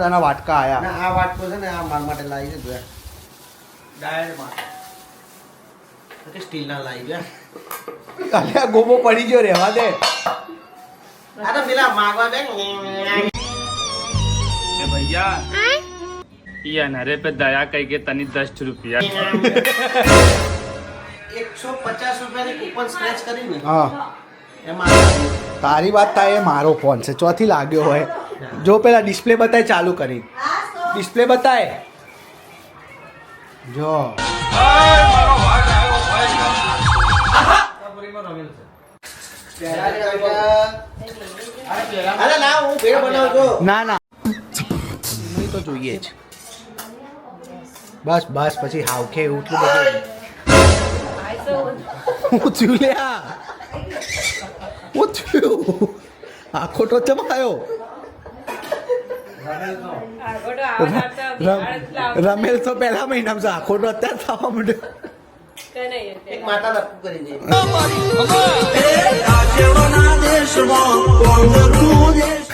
આના વાટકા આયા ના આ વાટકો છે ને આ માર માટે લાવી છે જોયા ડાયર માટે કે સ્ટીલ ના લાવી છે અલ્યા ગોબો પડી ગયો રહેવા દે આ તો પેલા માગવા બે भैया ये अनहरे पे दया करके तनी 10 रुपया 150 રૂપિયાની કૂપન સ્ક્રેચ કરીને હા એમાં તારી વાત થાય એ મારો ફોન છે ચોથી લાગ્યો હોય જો પેલા ડિસ્પ્લે બતાય ચાલુ કરી ડિસ્પ્લે બતાય જો અરે ના હું ભેળ બનાવું છું ના ના નહીં તો જોઈએ જ બસ બસ પછી હાવખે એટલું બધું હું થયું લ્યા હું થયું આખો તો ચમાયો રમેલ તો પહેલા મહિનામાં છે આખો તો અત્યારે થવા માંડ્યો એક માતા નક્કી કરી દે રાજ્યના દેશમાં કોણ તું દેશ